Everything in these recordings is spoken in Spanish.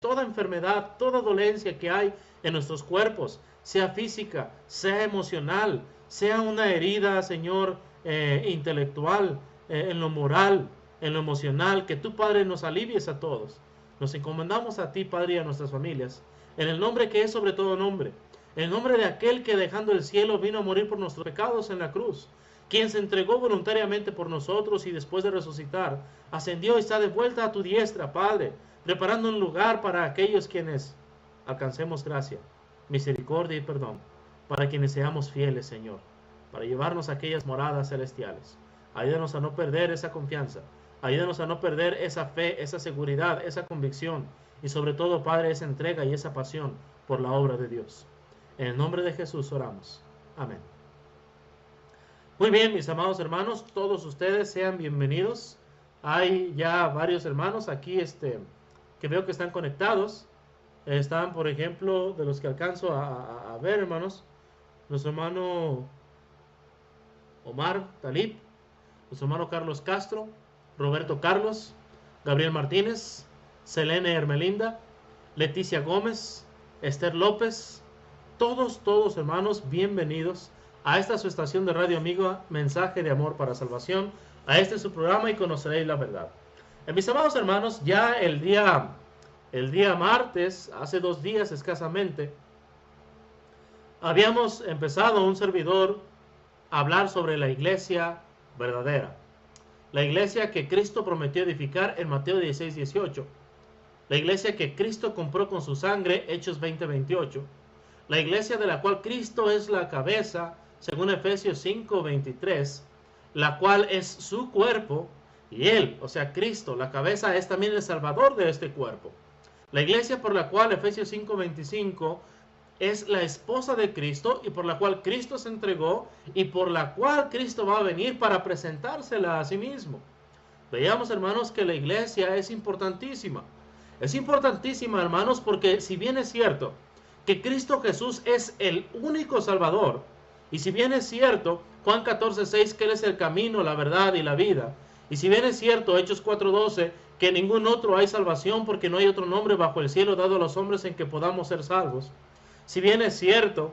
toda enfermedad, toda dolencia que hay en nuestros cuerpos, sea física, sea emocional, sea una herida, Señor, intelectual, en lo moral, en lo emocional, que tú, Padre, nos alivies a todos. Nos encomendamos a ti, Padre, y a nuestras familias, en el nombre que es sobre todo nombre, en el nombre de aquel que dejando el cielo vino a morir por nuestros pecados en la cruz, quien se entregó voluntariamente por nosotros y después de resucitar, ascendió y está de vuelta a tu diestra, Padre, preparando un lugar para aquellos quienes alcancemos gracia, misericordia y perdón, para quienes seamos fieles, Señor, para llevarnos a aquellas moradas celestiales. Ayúdanos a no perder esa confianza, ayúdanos a no perder esa fe, esa seguridad, esa convicción y sobre todo, Padre, esa entrega y esa pasión por la obra de Dios. En el nombre de Jesús oramos. Amén. Muy bien, mis amados hermanos, todos ustedes sean bienvenidos. Hay ya varios hermanos aquí que veo que están conectados. Están, por ejemplo, de los que alcanzo a ver, hermanos, nuestro hermano Omar Talib, nuestro hermano Carlos Castro, Roberto Carlos, Gabriel Martínez, Selene Hermelinda, Leticia Gómez, Esther López, todos hermanos, bienvenidos a esta su estación de radio amiga, Mensaje de Amor para Salvación, a este su programa y conoceréis la verdad. Mis amados hermanos, ya el día martes, hace 2 días escasamente, habíamos empezado un servidor a hablar sobre la iglesia verdadera. La iglesia que Cristo prometió edificar en Mateo 16:18. La iglesia que Cristo compró con su sangre, Hechos 20:28. La iglesia de la cual Cristo es la cabeza, según Efesios 5:23, la cual es su cuerpo, y Él, o sea Cristo, la cabeza, es también el Salvador de este cuerpo. La iglesia por la cual Efesios 5:25 es la esposa de Cristo y por la cual Cristo se entregó y por la cual Cristo va a venir para presentársela a sí mismo. Veamos, hermanos, que la iglesia es importantísima. Es importantísima, hermanos, porque si bien es cierto que Cristo Jesús es el único Salvador, y si bien es cierto, Juan 14:6, que Él es el camino, la verdad y la vida, y si bien es cierto, Hechos 4:12, que en ningún otro hay salvación porque no hay otro nombre bajo el cielo dado a los hombres en que podamos ser salvos, si bien es cierto,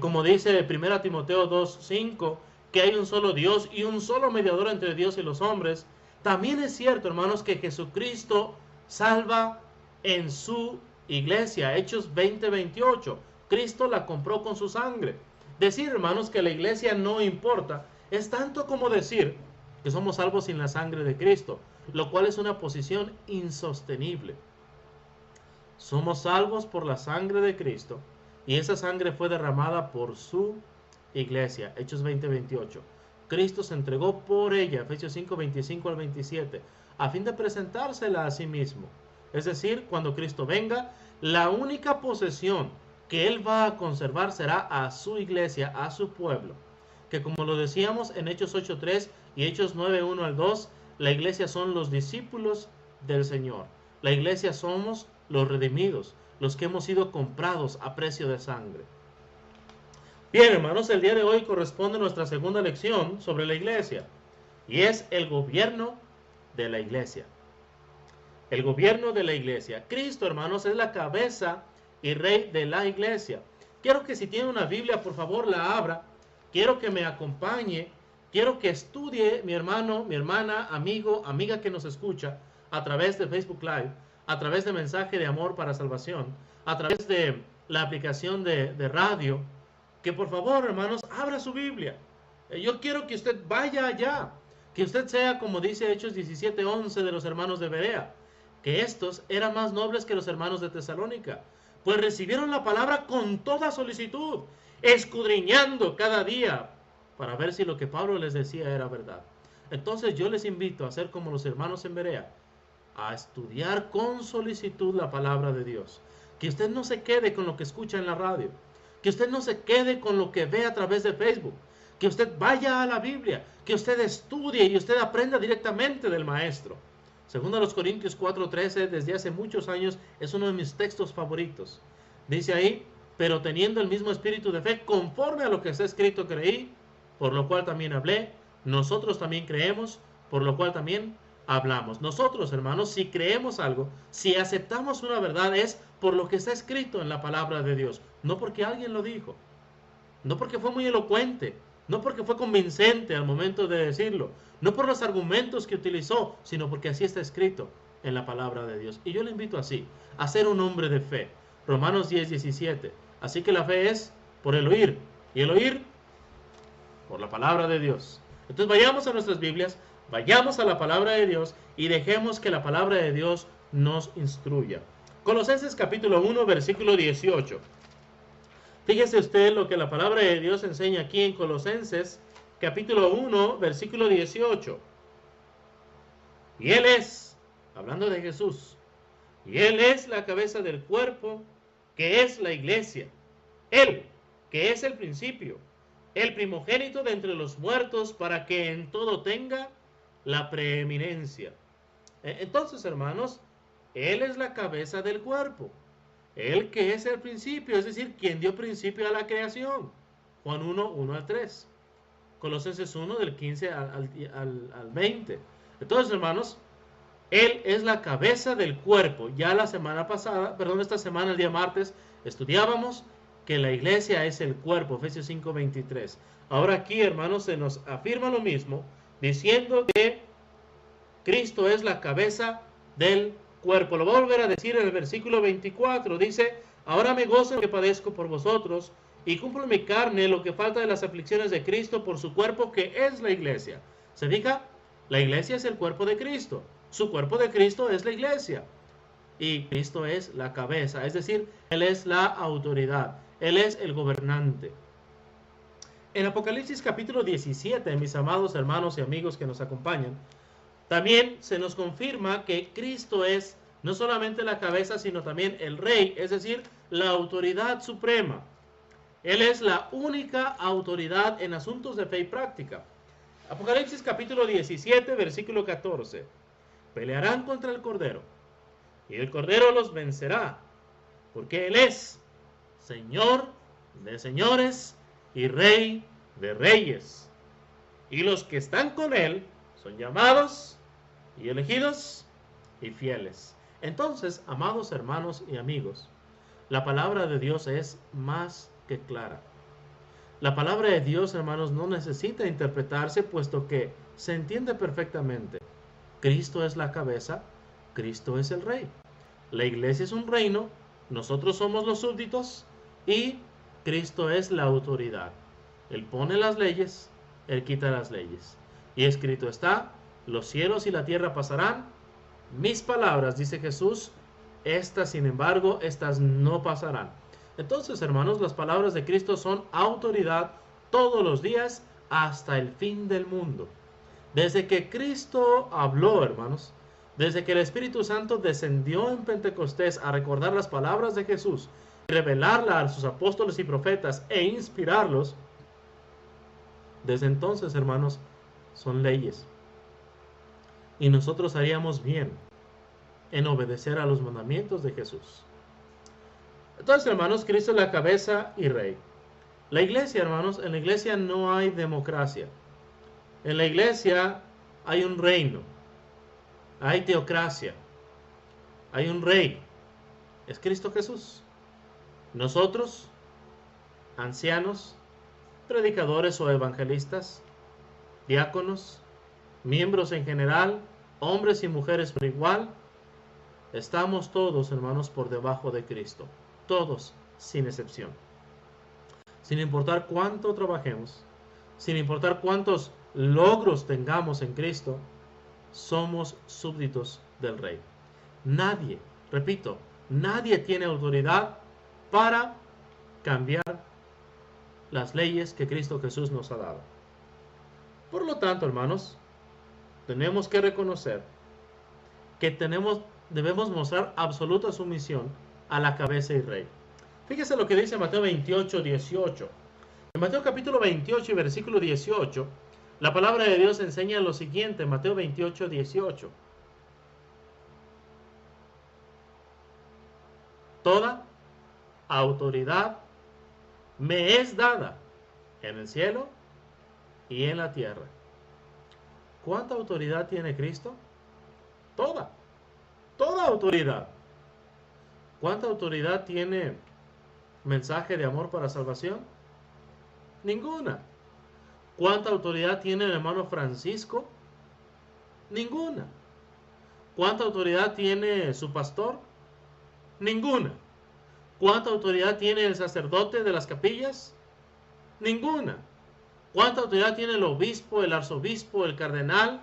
como dice 1 Timoteo 2:5, que hay un solo Dios y un solo mediador entre Dios y los hombres, también es cierto, hermanos, que Jesucristo salva en su iglesia. Hechos 20:28, Cristo la compró con su sangre. Decir, hermanos, que la iglesia no importa es tanto como decir que somos salvos sin la sangre de Cristo, lo cual es una posición insostenible. Somos salvos por la sangre de Cristo y esa sangre fue derramada por su iglesia. Hechos 20:28. Cristo se entregó por ella, Efesios 5:25 al 27, a fin de presentársela a sí mismo. Es decir, cuando Cristo venga, la única posesión que Él va a conservar será a su iglesia, a su pueblo. Que como lo decíamos en Hechos 8:3 y Hechos 9:1 al 2, la iglesia son los discípulos del Señor. La iglesia somos los redimidos, los que hemos sido comprados a precio de sangre. Bien, hermanos, el día de hoy corresponde nuestra segunda lección sobre la iglesia, y es el gobierno de la iglesia. El gobierno de la iglesia. Cristo, hermanos, es la cabeza y rey de la iglesia. Quiero que si tiene una Biblia, por favor, la abra. Quiero que me acompañe. Quiero que estudie, mi hermano, mi hermana, amigo, amiga que nos escucha a través de Facebook Live, a través de Mensaje de Amor para Salvación, a través de la aplicación de radio, que por favor, hermanos, abra su Biblia. Yo quiero que usted vaya allá, que usted sea, como dice Hechos 17:11 de los hermanos de Berea, que estos eran más nobles que los hermanos de Tesalónica, pues recibieron la palabra con toda solicitud, escudriñando cada día para ver si lo que Pablo les decía era verdad. Entonces yo les invito a hacer como los hermanos en Berea, a estudiar con solicitud la palabra de Dios. Que usted no se quede con lo que escucha en la radio, que usted no se quede con lo que ve a través de Facebook, que usted vaya a la Biblia, que usted estudie y usted aprenda directamente del maestro. Segundo a los Corintios 4:13, desde hace muchos años es uno de mis textos favoritos. Dice ahí, pero teniendo el mismo espíritu de fe, conforme a lo que está escrito creí, por lo cual también hablé, nosotros también creemos, por lo cual también hablamos. Nosotros, hermanos, si creemos algo, si aceptamos una verdad, es por lo que está escrito en la palabra de Dios, no porque alguien lo dijo, no porque fue muy elocuente, no porque fue convincente al momento de decirlo, no por los argumentos que utilizó, sino porque así está escrito en la palabra de Dios. Y yo le invito así, a ser un hombre de fe. Romanos 10:17. Así que la fe es por el oír, y el oír por la palabra de Dios. Entonces vayamos a nuestras Biblias, vayamos a la palabra de Dios y dejemos que la palabra de Dios nos instruya. Colosenses capítulo 1, versículo 18. Fíjese usted lo que la palabra de Dios enseña aquí en Colosenses capítulo 1, versículo 18. Y Él es, hablando de Jesús, y Él es la cabeza del cuerpo, que es la iglesia. Él, que es el principio, el primogénito de entre los muertos, para que en todo tenga la preeminencia. Entonces, hermanos, Él es la cabeza del cuerpo. Él que es el principio, es decir, quien dio principio a la creación. Juan 1, 1 al 3. Colosenses 1, del 15 al 20. Entonces, hermanos, Él es la cabeza del cuerpo. Ya la semana pasada, perdón, esta semana, el día martes, estudiábamos que la iglesia es el cuerpo, Efesios 5, 23. Ahora aquí, hermanos, se nos afirma lo mismo, diciendo que Cristo es la cabeza del cuerpo. Lo voy a volver a decir en el versículo 24. Dice, ahora me gozo en lo que padezco por vosotros y cumplo en mi carne lo que falta de las aflicciones de Cristo por su cuerpo, que es la iglesia. ¿Se fija? La iglesia es el cuerpo de Cristo. Su cuerpo de Cristo es la iglesia. Y Cristo es la cabeza, es decir, Él es la autoridad. Él es el gobernante. En Apocalipsis capítulo 17, mis amados hermanos y amigos que nos acompañan, también se nos confirma que Cristo es no solamente la cabeza, sino también el rey, es decir, la autoridad suprema. Él es la única autoridad en asuntos de fe y práctica. Apocalipsis capítulo 17, versículo 14. Pelearán contra el Cordero, y el Cordero los vencerá, porque Él es Señor de señores y Rey de reyes. Y los que están con Él son llamados y elegidos y fieles. Entonces, amados hermanos y amigos, la palabra de Dios es más que clara. La palabra de Dios, hermanos, no necesita interpretarse, puesto que se entiende perfectamente. Cristo es la cabeza, Cristo es el rey. La iglesia es un reino, nosotros somos los súbditos y Cristo es la autoridad. Él pone las leyes, Él quita las leyes. Y escrito está, los cielos y la tierra pasarán, mis palabras, dice Jesús, estas sin embargo, estas no pasarán. Entonces, hermanos, las palabras de Cristo son autoridad todos los días hasta el fin del mundo. Desde que Cristo habló, hermanos, desde que el Espíritu Santo descendió en Pentecostés a recordar las palabras de Jesús, revelarlas a sus apóstoles y profetas e inspirarlos, desde entonces, hermanos, son leyes. Y nosotros haríamos bien en obedecer a los mandamientos de Jesús. Entonces, hermanos, Cristo es la cabeza y rey. La iglesia, hermanos, en la iglesia no hay democracia. En la iglesia hay un reino, hay teocracia, hay un rey, es Cristo Jesús. Nosotros, ancianos, predicadores o evangelistas, diáconos, miembros en general, hombres y mujeres por igual, estamos todos, hermanos, por debajo de Cristo. Todos, sin excepción. Sin importar cuánto trabajemos, sin importar cuántos logros tengamos en Cristo, somos súbditos del Rey. Nadie, repito, nadie tiene autoridad para cambiar las leyes que Cristo Jesús nos ha dado. Por lo tanto, hermanos, tenemos que reconocer que debemos mostrar absoluta sumisión a la cabeza y rey. Fíjese lo que dice Mateo 28, 18. En Mateo capítulo 28 y versículo 18, la palabra de Dios enseña lo siguiente, Mateo 28, 18. Toda autoridad me es dada en el cielo y en la tierra. ¿Cuánta autoridad tiene Cristo? Toda. Toda autoridad. ¿Cuánta autoridad tiene mensaje de amor para salvación? Ninguna. ¿Cuánta autoridad tiene el hermano Francisco? Ninguna. ¿Cuánta autoridad tiene su pastor? Ninguna. ¿Cuánta autoridad tiene el sacerdote de las capillas? Ninguna. ¿Cuánta autoridad tiene el obispo, el arzobispo, el cardenal?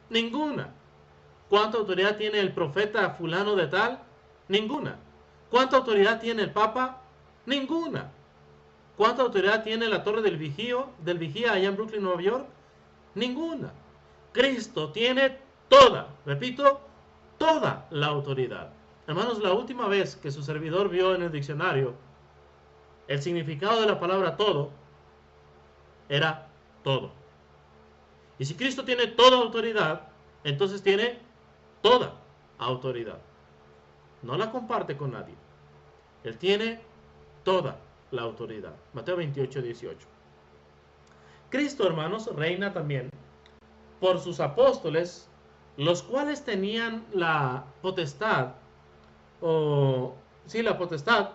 Ninguna. ¿Cuánta autoridad tiene el profeta fulano de tal? Ninguna. ¿Cuánta autoridad tiene el papa? Ninguna. ¿Cuánta autoridad tiene la torre del vigía allá en Brooklyn, Nueva York? Ninguna. Cristo tiene toda, repito, toda la autoridad. Hermanos, la última vez que su servidor vio en el diccionario el significado de la palabra todo, era todo. Y si Cristo tiene toda autoridad, entonces tiene toda autoridad. No la comparte con nadie. Él tiene toda la autoridad. Mateo 28, 18. Cristo, hermanos, reina también por sus apóstoles, los cuales tenían la potestad, la potestad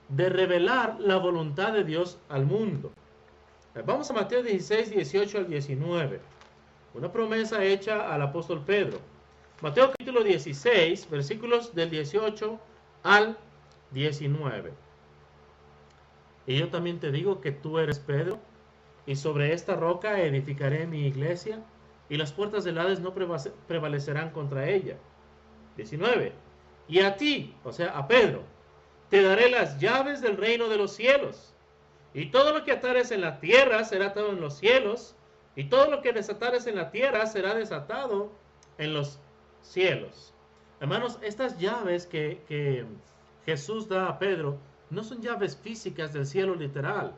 de revelar la voluntad de Dios al mundo. Vamos a Mateo 16, 18 al 19. Una promesa hecha al apóstol Pedro. Mateo capítulo 16, versículos del 18 al 19. Y yo también te digo que tú eres Pedro, y sobre esta roca edificaré mi iglesia, y las puertas del Hades no prevalecerán contra ella. 19. Y a ti, o sea, a Pedro, te daré las llaves del reino de los cielos. Y todo lo que atares en la tierra será atado en los cielos, y todo lo que desatares en la tierra será desatado en los cielos. Hermanos, estas llaves que Jesús da a Pedro no son llaves físicas del cielo literal.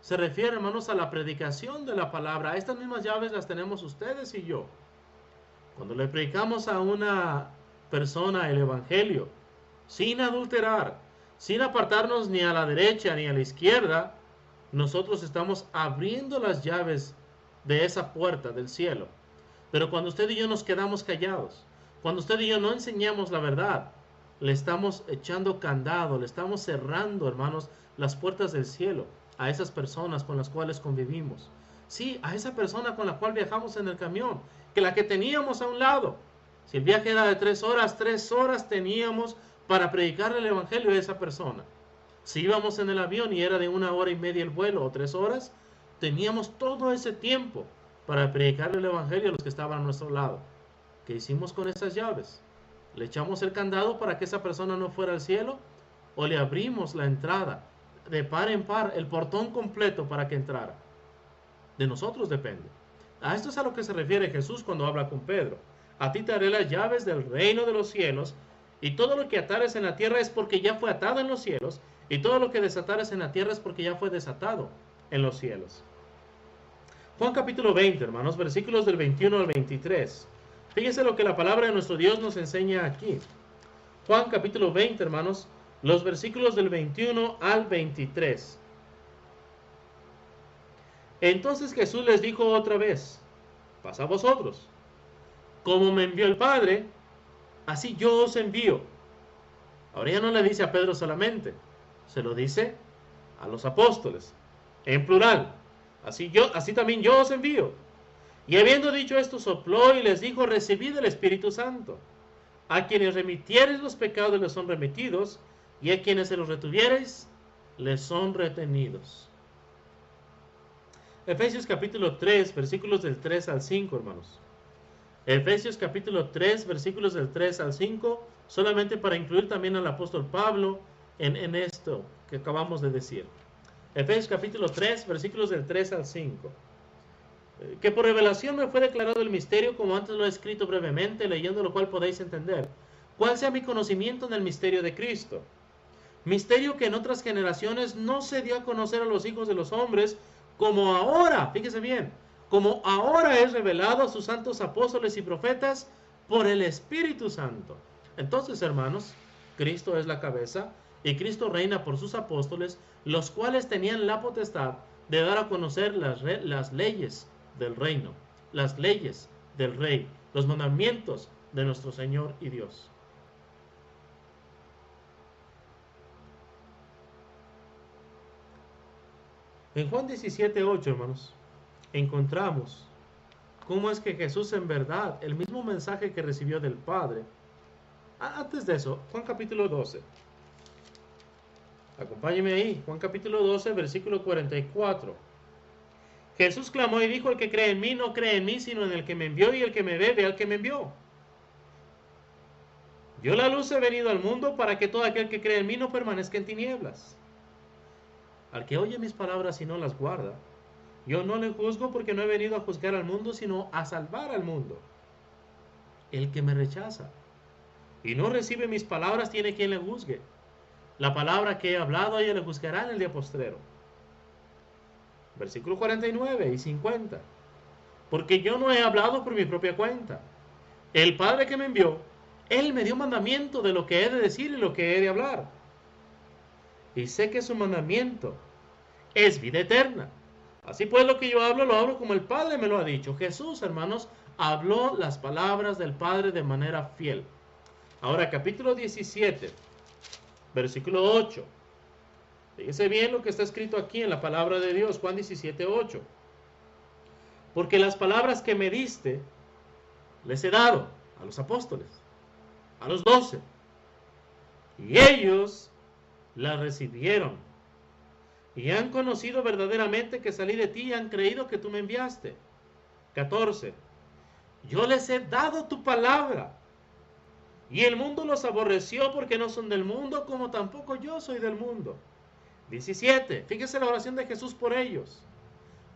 Se refiere, hermanos, a la predicación de la palabra. Estas mismas llaves las tenemos ustedes y yo. Cuando le predicamos a una persona el evangelio, sin adulterar, sin apartarnos ni a la derecha ni a la izquierda, nosotros estamos abriendo las llaves de esa puerta del cielo. Pero cuando usted y yo nos quedamos callados, cuando usted y yo no enseñamos la verdad, le estamos echando candado, le estamos cerrando, hermanos, las puertas del cielo a esas personas con las cuales convivimos. Sí, a esa persona con la cual viajamos en el camión, que la que teníamos a un lado. Si el viaje era de 3 horas teníamos para predicarle el evangelio a esa persona. Si íbamos en el avión y era de 1 hora y media el vuelo o 3 horas, teníamos todo ese tiempo para predicarle el evangelio a los que estaban a nuestro lado. ¿Qué hicimos con esas llaves? ¿Le echamos el candado para que esa persona no fuera al cielo? ¿O le abrimos la entrada de par en par, el portón completo para que entrara? De nosotros depende. A esto es a lo que se refiere Jesús cuando habla con Pedro. A ti te daré las llaves del reino de los cielos, y todo lo que atares en la tierra es porque ya fue atado en los cielos, y todo lo que desatares en la tierra es porque ya fue desatado en los cielos. Juan capítulo 20, hermanos, versículos del 21 al 23. Fíjense lo que la palabra de nuestro Dios nos enseña aquí. Juan capítulo 20, hermanos, los versículos del 21 al 23. Entonces Jesús les dijo otra vez: pasa a vosotros. Como me envió el Padre, así yo os envío. Ahora ya no le dice a Pedro solamente, se lo dice a los apóstoles, en plural. Así también yo os envío. Y habiendo dicho esto, sopló y les dijo: recibid el Espíritu Santo. A quienes remitiereis los pecados les son remitidos, y a quienes se los retuviereis les son retenidos. Efesios capítulo 3, versículos del 3 al 5, hermanos. Efesios capítulo 3, versículos del 3 al 5, solamente para incluir también al apóstol Pablo en esto que acabamos de decir. Efesios capítulo 3, versículos del 3 al 5. Que por revelación me fue declarado el misterio, como antes lo he escrito brevemente, leyendo lo cual podéis entender, cuál sea mi conocimiento en el misterio de Cristo. Misterio que en otras generaciones no se dio a conocer a los hijos de los hombres, como ahora, fíjese bien, como ahora es revelado a sus santos apóstoles y profetas por el Espíritu Santo. Entonces, hermanos, Cristo es la cabeza y Cristo reina por sus apóstoles, los cuales tenían la potestad de dar a conocer las leyes del reino, las leyes del rey, los mandamientos de nuestro Señor y Dios. En Juan 17:8, hermanos, encontramos cómo es que Jesús en verdad, el mismo mensaje que recibió del Padre. Antes de eso, Juan capítulo 12. Acompáñeme ahí, Juan capítulo 12, versículo 44. Jesús clamó y dijo: el que cree en mí no cree en mí, sino en el que me envió, y el que me ve, ve al que me envió. Yo la luz he venido al mundo para que todo aquel que cree en mí no permanezca en tinieblas. Al que oye mis palabras y no las guarda, yo no le juzgo, porque no he venido a juzgar al mundo, sino a salvar al mundo. El que me rechaza y no recibe mis palabras tiene quien le juzgue. La palabra que he hablado, ella le juzgará en el día postrero. Versículo 49 y 50. Porque yo no he hablado por mi propia cuenta. El Padre que me envió, Él me dio mandamiento de lo que he de decir y lo que he de hablar. Y sé que su mandamiento es vida eterna. Así pues, lo que yo hablo, lo hablo como el Padre me lo ha dicho. Jesús, hermanos, habló las palabras del Padre de manera fiel. Ahora, capítulo 17, versículo 8. Fíjese bien lo que está escrito aquí en la palabra de Dios, Juan 17:8. Porque las palabras que me diste, les he dado a los apóstoles, a los 12. Y ellos las recibieron. Y han conocido verdaderamente que salí de ti y han creído que tú me enviaste. 14. Yo les he dado tu palabra. Y el mundo los aborreció porque no son del mundo, como tampoco yo soy del mundo. 17. Fíjese la oración de Jesús por ellos.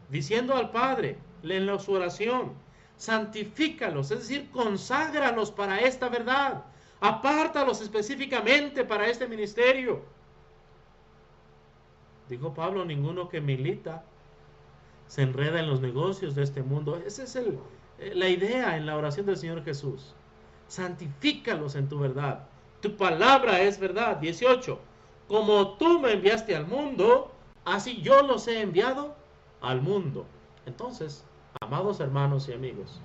Diciendo al Padre en su oración: santifícalos, es decir, conságralos para esta verdad. Apártalos específicamente para este ministerio. Dijo Pablo: ninguno que milita se enreda en los negocios de este mundo. Esa es la idea en la oración del Señor Jesús. Santifícalos en tu verdad. Tu palabra es verdad. 18. Como tú me enviaste al mundo, así yo los he enviado al mundo. Entonces, amados hermanos y amigos,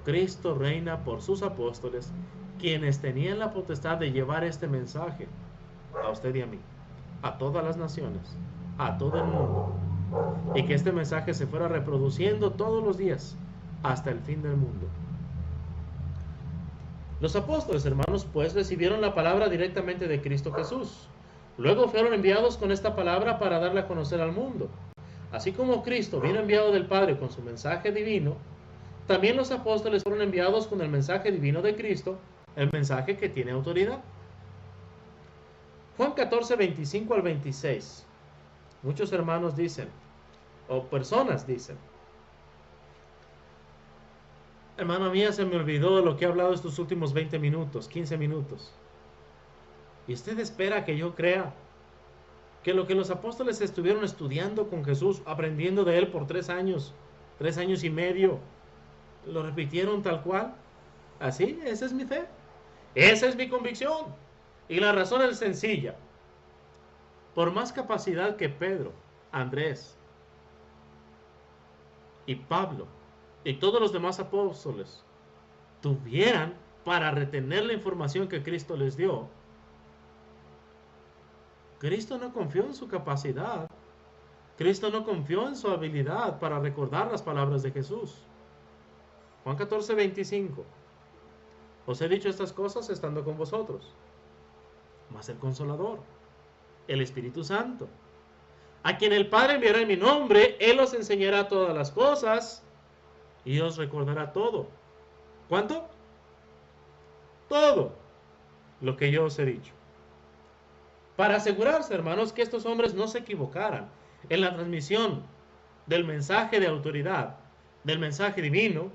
Cristo reina por sus apóstoles, quienes tenían la potestad de llevar este mensaje a usted y a mí, a todas las naciones, a todo el mundo, y que este mensaje se fuera reproduciendo todos los días hasta el fin del mundo. Los apóstoles, hermanos, pues recibieron la palabra directamente de Cristo Jesús. Luego fueron enviados con esta palabra para darla a conocer al mundo. Así como Cristo vino enviado del Padre con su mensaje divino, también los apóstoles fueron enviados con el mensaje divino de Cristo, el mensaje que tiene autoridad. Juan 14, 25 al 26. Muchos hermanos dicen, o personas dicen: hermana mía, se me olvidó lo que he hablado estos últimos 20 minutos, 15 minutos. Y usted espera que yo crea que lo que los apóstoles estuvieron estudiando con Jesús, aprendiendo de él por 3 años, 3 años y medio, lo repitieron tal cual. Así, esa es mi fe, esa es mi convicción. Y la razón es sencilla. Por más capacidad que Pedro, Andrés y Pablo y todos los demás apóstoles tuvieran para retener la información que Cristo les dio, Cristo no confió en su capacidad. Cristo no confió en su habilidad para recordar las palabras de Jesús. Juan 14, 25. Os he dicho estas cosas estando con vosotros. Mas el Consolador, el Espíritu Santo, a quien el Padre enviará en mi nombre, Él os enseñará todas las cosas y os recordará todo. ¿Cuánto? Todo lo que yo os he dicho. Para asegurarse, hermanos, que estos hombres no se equivocaran en la transmisión del mensaje de autoridad, del mensaje divino,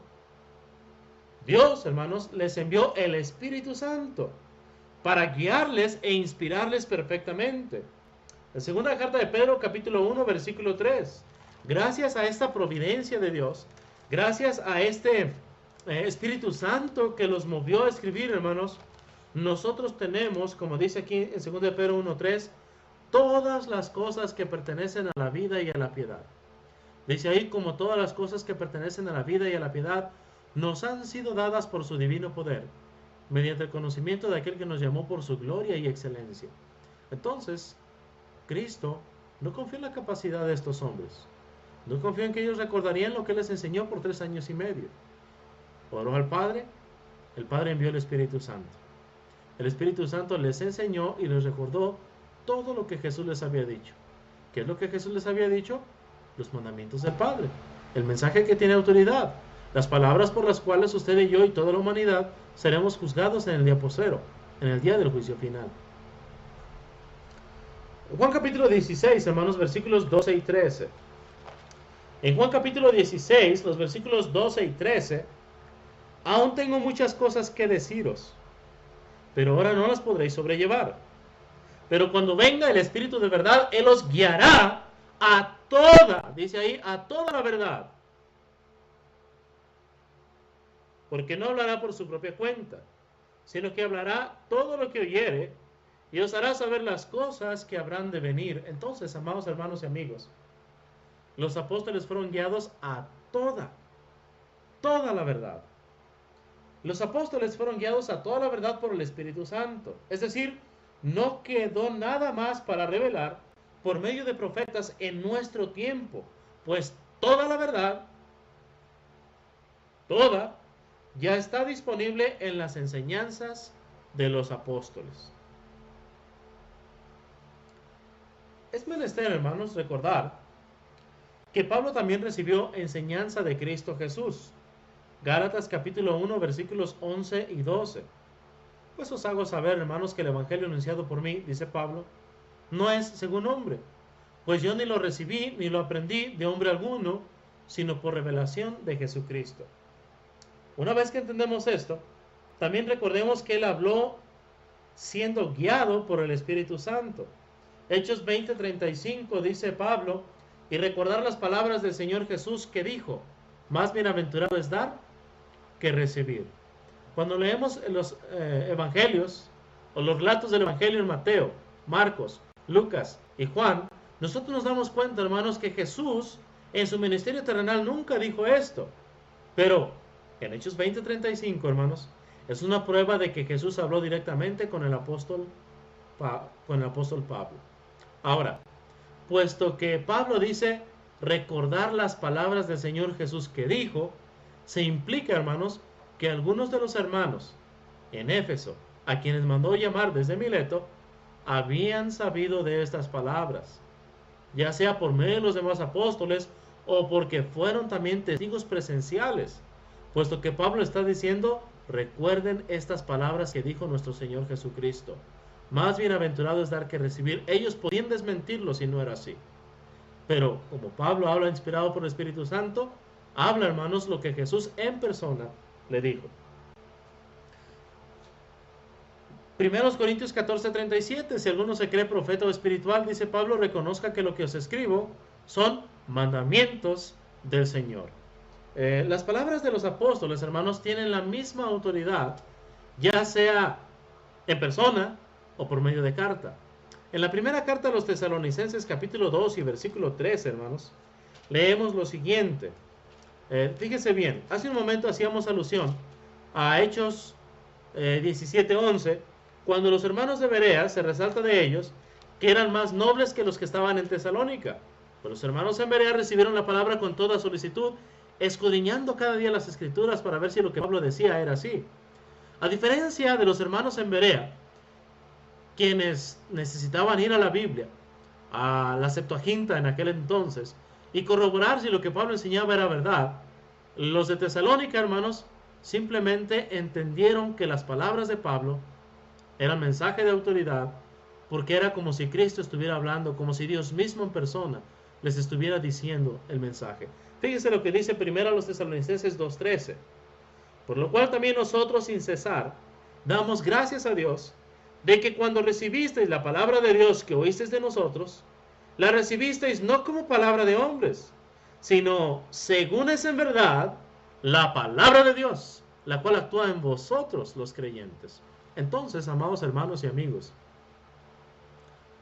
Dios, hermanos, les envió el Espíritu Santo para guiarles e inspirarles perfectamente. La segunda carta de Pedro, capítulo 1, versículo 3. Gracias a esta providencia de Dios, gracias a este Espíritu Santo que los movió a escribir, hermanos, nosotros tenemos, como dice aquí en 2 de Pedro 1:3, todas las cosas que pertenecen a la vida y a la piedad. Dice ahí: como todas las cosas que pertenecen a la vida y a la piedad, nos han sido dadas por su divino poder, mediante el conocimiento de aquel que nos llamó por su gloria y excelencia. Entonces, Cristo no confió en la capacidad de estos hombres. No confió en que ellos recordarían lo que Él les enseñó por 3 años y medio. Oró al Padre, el Padre envió el Espíritu Santo. El Espíritu Santo les enseñó y les recordó todo lo que Jesús les había dicho. ¿Qué es lo que Jesús les había dicho? Los mandamientos del Padre, el mensaje que tiene autoridad, las palabras por las cuales usted y yo y toda la humanidad seremos juzgados en el día postrero, en el día del juicio final. Juan capítulo 16, hermanos, versículos 12 y 13. En Juan capítulo 16, los versículos 12 y 13, aún tengo muchas cosas que deciros, pero ahora no las podréis sobrellevar. Pero cuando venga el Espíritu de verdad, Él os guiará a toda, dice ahí, a toda la verdad. Porque no hablará por su propia cuenta, sino que hablará todo lo que oyere y os hará saber las cosas que habrán de venir. Entonces, amados hermanos y amigos, los apóstoles fueron guiados a toda la verdad. Los apóstoles fueron guiados a toda la verdad por el Espíritu Santo. Es decir, no quedó nada más para revelar por medio de profetas en nuestro tiempo, pues toda la verdad, toda, ya está disponible en las enseñanzas de los apóstoles. Es menester, hermanos, recordar que Pablo también recibió enseñanza de Cristo Jesús. Gálatas capítulo 1, versículos 11 y 12. Pues os hago saber, hermanos, que el evangelio anunciado por mí, dice Pablo, no es según hombre, pues yo ni lo recibí ni lo aprendí de hombre alguno, sino por revelación de Jesucristo. Una vez que entendemos esto, también recordemos que él habló siendo guiado por el Espíritu Santo. Hechos 20:35 dice Pablo, y recordar las palabras del Señor Jesús que dijo, más bienaventurado es dar que recibir. Cuando leemos los evangelios o los relatos del evangelio en Mateo, Marcos, Lucas y Juan, nosotros nos damos cuenta, hermanos, que Jesús en su ministerio terrenal nunca dijo esto. Pero en Hechos 20:35, hermanos, es una prueba de que Jesús habló directamente con el apóstol Pablo. Ahora, puesto que Pablo dice recordar las palabras del Señor Jesús que dijo, se implica, hermanos, que algunos de los hermanos en Éfeso, a quienes mandó llamar desde Mileto, habían sabido de estas palabras, ya sea por medio de los demás apóstoles o porque fueron también testigos presenciales, puesto que Pablo está diciendo, recuerden estas palabras que dijo nuestro Señor Jesucristo. Más bienaventurado es dar que recibir. Ellos podían desmentirlo si no era así. Pero como Pablo habla inspirado por el Espíritu Santo, habla, hermanos, lo que Jesús en persona le dijo. 1 Corintios 14:37, si alguno se cree profeta o espiritual, dice Pablo, reconozca que lo que os escribo son mandamientos del Señor. Las palabras de los apóstoles, hermanos, tienen la misma autoridad, ya sea en persona o por medio de carta. En la primera carta a los Tesalonicenses, capítulo 2 y versículo 3, hermanos, leemos lo siguiente. Fíjese bien, hace un momento hacíamos alusión a Hechos 17:11, cuando los hermanos de Berea se resalta de ellos que eran más nobles que los que estaban en Tesalónica. Pero los hermanos en Berea recibieron la palabra con toda solicitud, escudriñando cada día las escrituras para ver si lo que Pablo decía era así. A diferencia de los hermanos en Berea, quienes necesitaban ir a la Biblia, a la Septuaginta en aquel entonces, y corroborar si lo que Pablo enseñaba era verdad, los de Tesalónica, hermanos, simplemente entendieron que las palabras de Pablo eran mensaje de autoridad, porque era como si Cristo estuviera hablando, como si Dios mismo en persona les estuviera diciendo el mensaje. Fíjense lo que dice primero a los Tesalonicenses 2:13. Por lo cual también nosotros sin cesar damos gracias a Dios de que cuando recibisteis la palabra de Dios que oísteis de nosotros, la recibisteis no como palabra de hombres, sino según es en verdad la palabra de Dios, la cual actúa en vosotros los creyentes. Entonces, amados hermanos y amigos,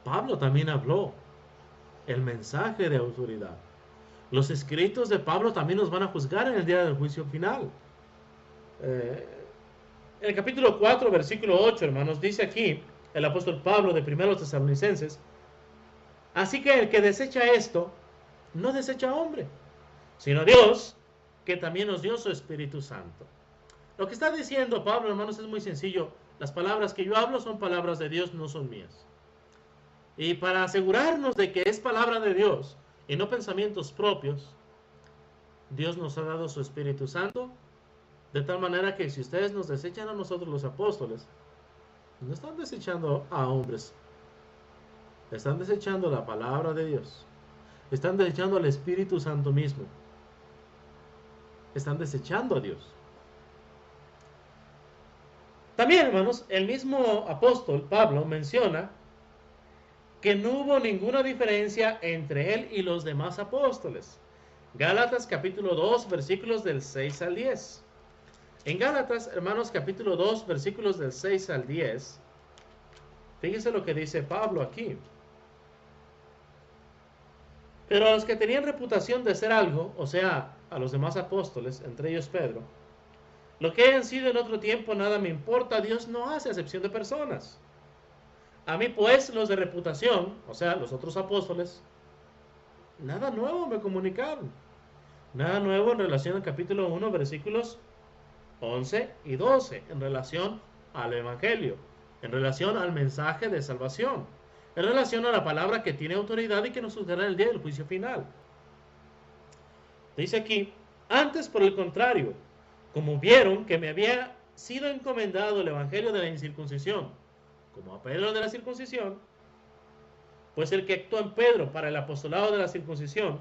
Pablo también habló el mensaje de autoridad. Los escritos de Pablo también nos van a juzgar en el día del juicio final. En el capítulo 4, versículo 8, hermanos, dice aquí el apóstol Pablo de 1 Tesalonicenses: así que el que desecha esto, no desecha a hombre, sino a Dios, que también nos dio su Espíritu Santo. Lo que está diciendo Pablo, hermanos, es muy sencillo. Las palabras que yo hablo son palabras de Dios, no son mías. Y para asegurarnos de que es palabra de Dios y no pensamientos propios, Dios nos ha dado su Espíritu Santo, de tal manera que si ustedes nos desechan a nosotros los apóstoles, no están desechando a hombres, están desechando la palabra de Dios, están desechando al Espíritu Santo mismo, están desechando a Dios. También, hermanos, el mismo apóstol Pablo menciona que no hubo ninguna diferencia entre él y los demás apóstoles. Gálatas capítulo 2, versículos del 6 al 10. En Gálatas, hermanos, capítulo 2, versículos del 6 al 10, fíjense lo que dice Pablo aquí. Pero a los que tenían reputación de ser algo, o sea, a los demás apóstoles, entre ellos Pedro, lo que hayan sido en otro tiempo nada me importa, Dios no hace acepción de personas. A mí pues los de reputación, o sea, los otros apóstoles, nada nuevo me comunicaron. Nada nuevo en relación al capítulo 1, versículos 11 y 12, en relación al Evangelio, en relación al mensaje de salvación, en relación a la palabra que tiene autoridad y que nos juzgará el día del juicio final. Dice aquí: antes, por el contrario, como vieron que me había sido encomendado el Evangelio de la incircuncisión, como a Pedro de la circuncisión, pues el que actuó en Pedro para el apostolado de la circuncisión,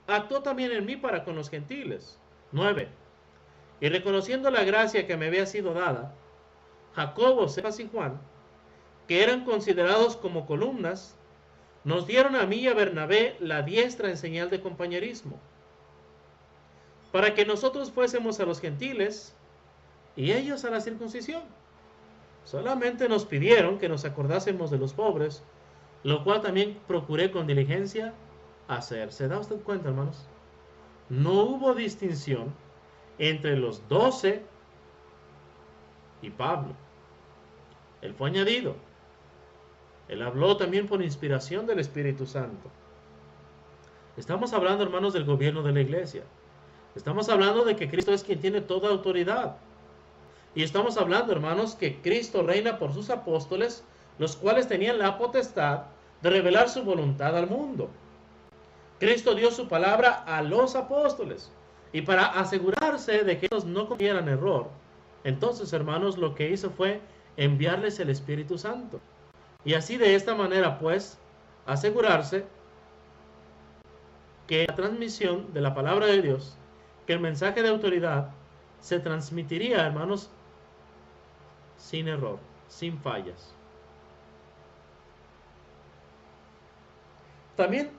actuó también en mí para con los gentiles. 9. Y reconociendo la gracia que me había sido dada, Jacobo, Cefas y Juan, que eran considerados como columnas, nos dieron a mí y a Bernabé la diestra en señal de compañerismo, para que nosotros fuésemos a los gentiles y ellos a la circuncisión. Solamente nos pidieron que nos acordásemos de los pobres, lo cual también procuré con diligencia hacer. ¿Se da usted cuenta, hermanos? No hubo distinción entre los 12 y Pablo. Él fue añadido. Él habló también por inspiración del Espíritu Santo. Estamos hablando, hermanos, del gobierno de la iglesia. Estamos hablando de que Cristo es quien tiene toda autoridad. Y estamos hablando, hermanos, que Cristo reina por sus apóstoles, los cuales tenían la potestad de revelar su voluntad al mundo. Cristo dio su palabra a los apóstoles. Y para asegurarse de que ellos no cometieran error, entonces, hermanos, lo que hizo fue enviarles el Espíritu Santo. Y así, de esta manera, pues, asegurarse que la transmisión de la palabra de Dios, que el mensaje de autoridad, se transmitiría, hermanos, sin error, sin fallas. También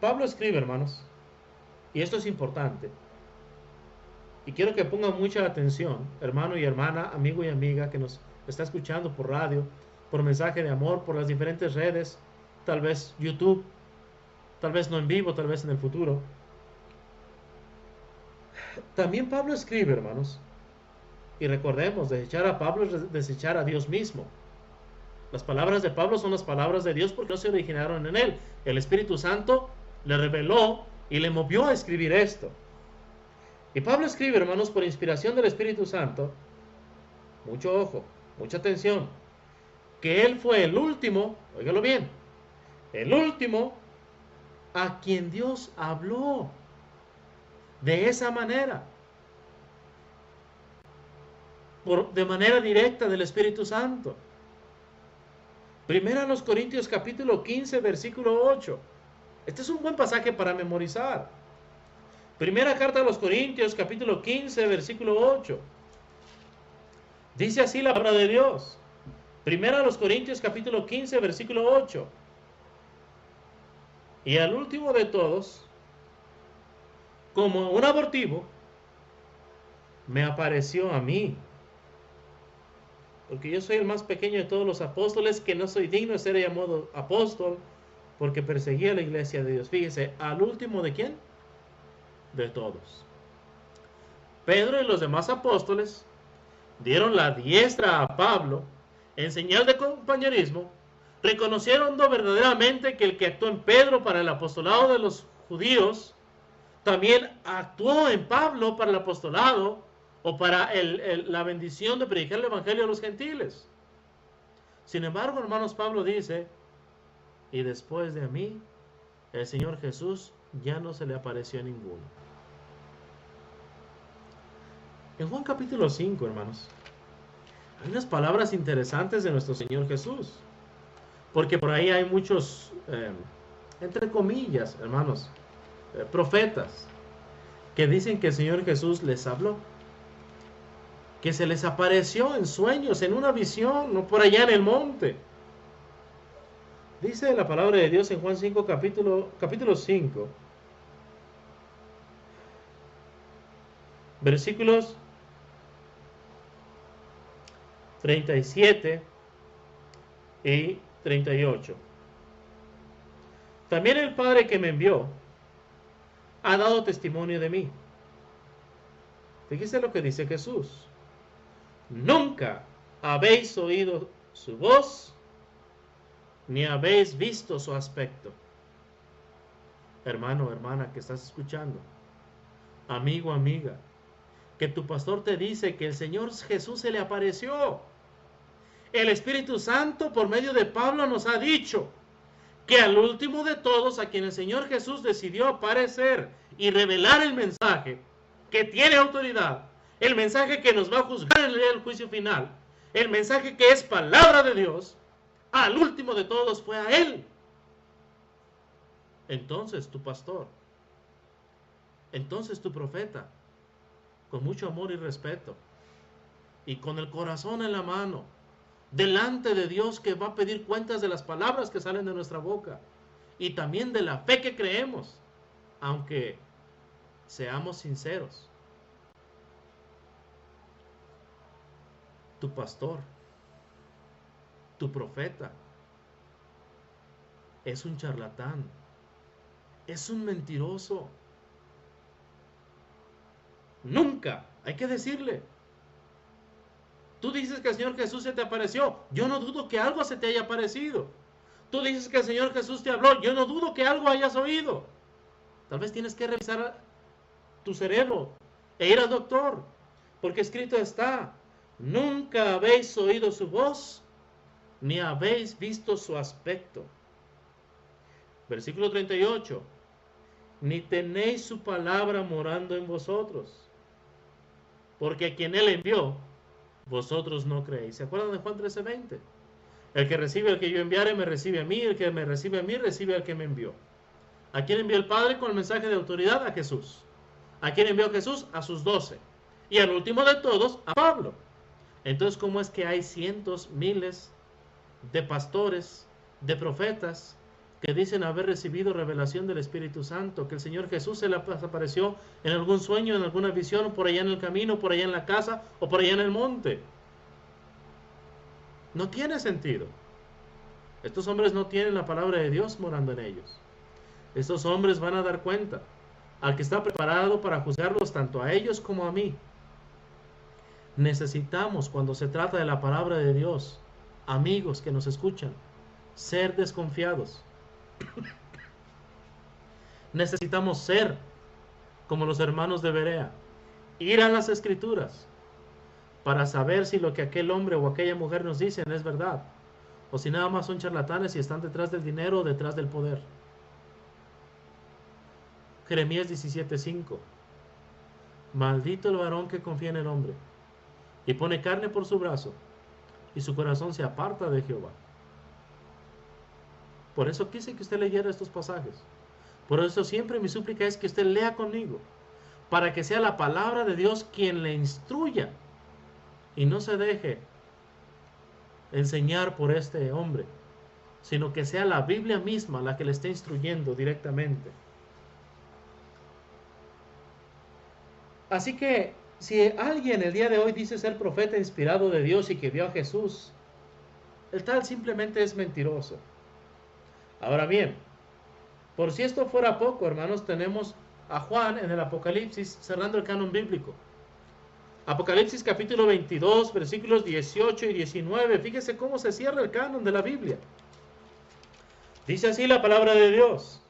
Pablo escribe, hermanos, y esto es importante, y quiero que pongan mucha atención, hermano y hermana, amigo y amiga que nos está escuchando por radio, por mensaje de amor, por las diferentes redes, tal vez YouTube, tal vez no en vivo, tal vez en el futuro. También Pablo escribe, hermanos, y recordemos, desechar a Pablo es desechar a Dios mismo. Las palabras de Pablo son las palabras de Dios porque no se originaron en él. El Espíritu Santo le reveló y le movió a escribir esto. Y Pablo escribe, hermanos, por inspiración del Espíritu Santo, mucho ojo, mucha atención, que él fue el último, óigalo bien, el último a quien Dios habló de esa manera, de manera directa del Espíritu Santo. Primera a los Corintios capítulo 15, versículo 8. Este es un buen pasaje para memorizar. Primera carta a los Corintios capítulo 15, versículo 8. Dice así la palabra de Dios. Primera a los Corintios capítulo 15, versículo 8. Y al último de todos, como un abortivo, me apareció a mí. Porque yo soy el más pequeño de todos los apóstoles, que no soy digno de ser llamado apóstol, porque perseguía la iglesia de Dios. Fíjese, al último de quién? De todos. Pedro y los demás apóstoles dieron la diestra a Pablo en señal de compañerismo, reconociendo verdaderamente que el que actuó en Pedro para el apostolado de los judíos, también actuó en Pablo para el apostolado o para la bendición de predicar el evangelio a los gentiles. Sin embargo, hermanos, Pablo dice, y después de mí, el Señor Jesús ya no se le apareció a ninguno. En Juan capítulo 5, hermanos, hay unas palabras interesantes de nuestro Señor Jesús, porque por ahí hay muchos, entre comillas, hermanos, profetas, que dicen que el Señor Jesús les habló, que se les apareció en sueños, en una visión, no por allá en el monte. Dice la palabra de Dios en Juan 5, capítulo 5, versículos 37 y 38. También el Padre que me envió ha dado testimonio de mí. Fíjese lo que dice Jesús. Nunca habéis oído su voz, ni habéis visto su aspecto. Hermano, hermana, que estás escuchando, amigo, amiga, que tu pastor te dice que el Señor Jesús se le apareció. El Espíritu Santo, por medio de Pablo, nos ha dicho que al último de todos, a quien el Señor Jesús decidió aparecer y revelar el mensaje que tiene autoridad, el mensaje que nos va a juzgar en el día del juicio final, el mensaje que es palabra de Dios, al último de todos fue a Él. Entonces tu pastor, entonces tu profeta, con mucho amor y respeto, y con el corazón en la mano, delante de Dios, que va a pedir cuentas de las palabras que salen de nuestra boca, y también de la fe que creemos, aunque seamos sinceros. Tu pastor, tu profeta, es un charlatán, es un mentiroso. Nunca, hay que decirle. Tú dices que el Señor Jesús se te apareció. Yo no dudo que algo se te haya aparecido. Tú dices que el Señor Jesús te habló. Yo no dudo que algo hayas oído. Tal vez tienes que revisar tu cerebro e ir al doctor, porque escrito está: nunca habéis oído su voz, ni habéis visto su aspecto. Versículo 38. Ni tenéis su palabra morando en vosotros, porque a quien Él envió, vosotros no creéis. ¿Se acuerdan de Juan 13:20? El que recibe al que yo enviare, me recibe a mí. El que me recibe a mí, recibe al que me envió. ¿A quién envió el Padre con el mensaje de autoridad? A Jesús. ¿A quién envió Jesús? A sus 12. Y al último de todos, a Pablo. Entonces, ¿cómo es que hay cientos, miles de pastores, de profetas, que dicen haber recibido revelación del Espíritu Santo, que el Señor Jesús se les apareció en algún sueño, en alguna visión, por allá en el camino, por allá en la casa o por allá en el monte? No tiene sentido. Estos hombres no tienen la palabra de Dios morando en ellos. Estos hombres van a dar cuenta al que está preparado para juzgarlos tanto a ellos como a mí. Necesitamos, cuando se trata de la palabra de Dios, amigos que nos escuchan, ser desconfiados. Necesitamos ser como los hermanos de Berea, ir a las Escrituras para saber si lo que aquel hombre o aquella mujer nos dicen es verdad, o si nada más son charlatanes y están detrás del dinero o detrás del poder. Jeremías 17:5. Maldito el varón que confía en el hombre y pone carne por su brazo, y su corazón se aparta de Jehová. Por eso quise que usted leyera estos pasajes. Por eso siempre mi súplica es que usted lea conmigo, para que sea la palabra de Dios quien le instruya y no se deje enseñar por este hombre, sino que sea la Biblia misma la que le esté instruyendo directamente. Así que si alguien el día de hoy dice ser profeta inspirado de Dios y que vio a Jesús, el tal simplemente es mentiroso. Ahora bien, por si esto fuera poco, hermanos, tenemos a Juan en el Apocalipsis cerrando el canon bíblico. Apocalipsis capítulo 22, versículos 18 y 19. Fíjese cómo se cierra el canon de la Biblia. Dice así la palabra de Dios.